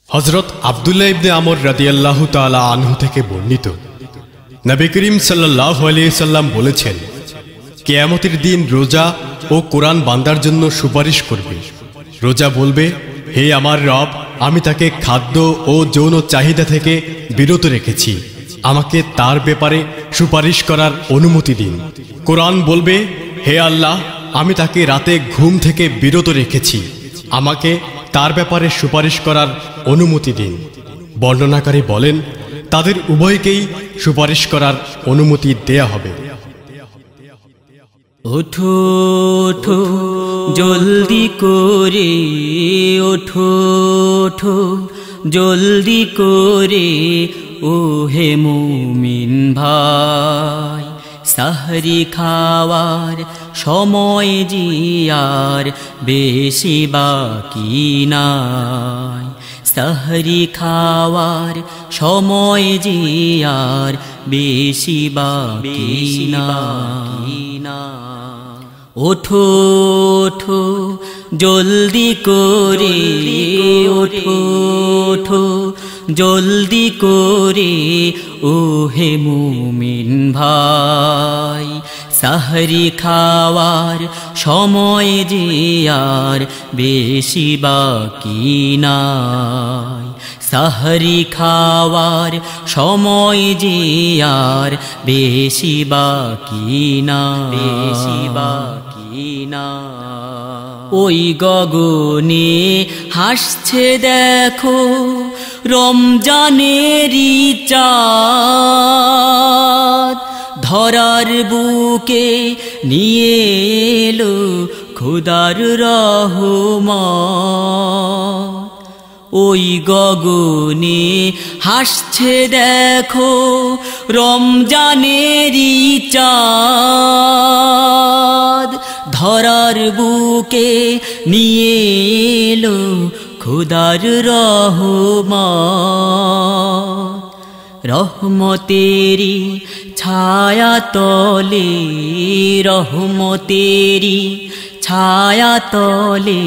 হযরত আব্দুল্লাহ ইবনে আমর রাদিয়াল্লাহু তাআলা আনহু থেকে বর্ণিত, নবী করিম সাল্লাল্লাহু আলাইহি সাল্লাম বলেছেন, কিয়ামতের দিন রোজা ও কোরআন বান্দার জন্য সুপারিশ করবে। রোজা বলবে, হে আমার রব, আমি তাকে খাদ্য ও যৌন চাহিদা থেকে বিরত রেখেছি, আমাকে তার ব্যাপারে সুপারিশ করার অনুমতি দিন। কোরআন বলবে, হে আল্লাহ, আমি তাকে রাতে ঘুম থেকে বিরত রেখেছি, আমাকে তার ব্যাপারে সুপারিশ করার অনুমতি দিন। বর্ণনাকারী বলেন, তাদের উভয়কেই সুপারিশ করার অনুমতি দেয়া হবে। ওঠো ওঠো জলদি করে, ওঠো ওঠো জলদি করে, ও হে মুমিন ভাই, সাহরি খাওয়ার সময় জিয়ার বেশি বাকি নাই। সাহরি খাওয়ার সময় জিয়ার বেশি বাকি না। ওঠো ওঠো জলদি করে, ওঠো ওঠো জলদি করে, ও হে মুমিন ভাই, সাহরি খাওয়ার সময় জিয়ার বেশি বাকি নাই। সাহরি খাওয়ার সময় জিয়ার বেশি বাকি না, বেশি বাকি না। ওই গগনে হাসছে দেখো রমজানেরই চাঁদ, ধরার বুকে নিয়ে এলো খোদার রহমত। ওই গগনে হাসছে দেখো রমজানেরই চাঁদ, ধরার বুকে নিয়ে এলো খোদার রহমত। রহমতেরি ছায়া তলে, রহমতেরি ছায়া তলে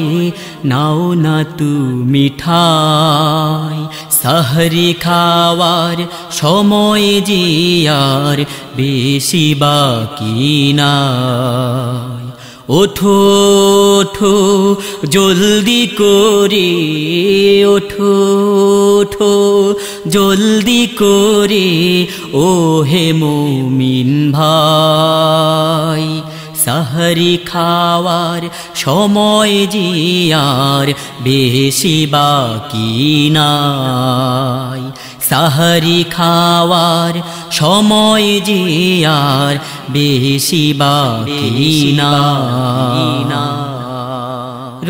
নাও না তুমি ঠাই। সাহরি খাওয়ার সময় জিয়ার বেশি বাকি নাই। ওঠো ওঠো জলদি করে, ওঠো ওঠো জলদি করে, ও হে মুমিন ভাই, সাহরি খাওয়ার সময় জিয়ার বেশি বাকি নাই। সাহরি খাওয়ার সময় জিয়ার বেশি বাকি না।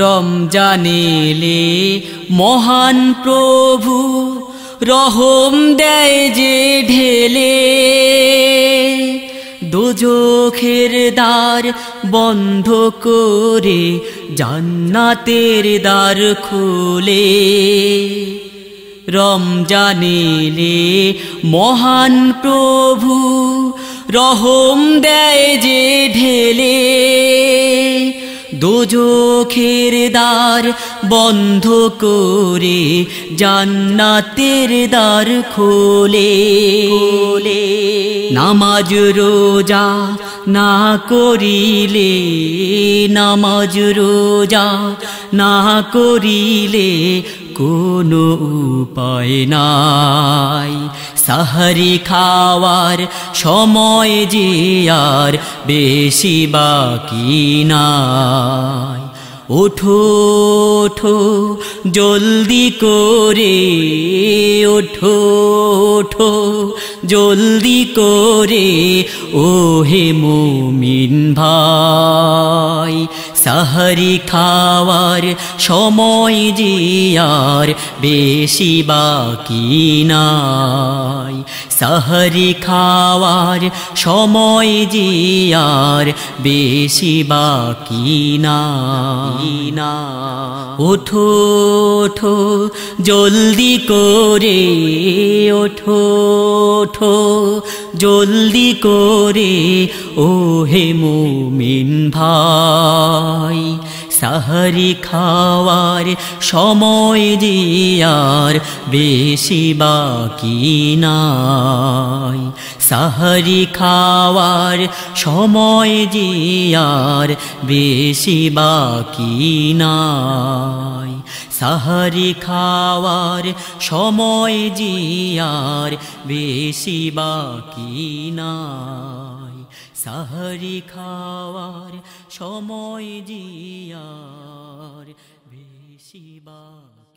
রমজান এলে মহান প্রভু রহম দেয় যে ঢেলে, দোজখের দ্বার বন্ধ করে জান্নাতের দ্বার খোলে। রমজান এলে মহান প্রভু রহম দেয় যে ঢেলে, দোজখের দ্বার বন্ধ করে জান্নাতের দ্বার খোলে। নামাজ রোজা না করিলে, নামাজ রোজা না করিলে কোনো উপায় নাই। সাহরি খাওয়ার সময় জিয়ার বেশি বাকি নাই। ওঠো ওঠো জলদি করে, ওঠো ওঠো জলদি করে, ও হে মুমিন ভাই, সাহরি খাওয়ার সময় জিয়ার বেশি বাকি নাই। সাহরি খাওয়ার সময় জিয়ার বেশি বাকি নাই। ওঠো ওঠো জলদি করে, ওঠো ওঠো জলদি করে, ও হে মুমিন ভাই, সাহারি খাওয়ার সময় দিয়ার বেশি বাকি নাই সাহারি খাওয়ার সময় দিয়ার বেশি বাকি নাই সাহারি খাওয়ার সময় জিয়ার বেশি বাকি নাই সাহারি খাওয়ার সময় জিয়ার বেশি বাকি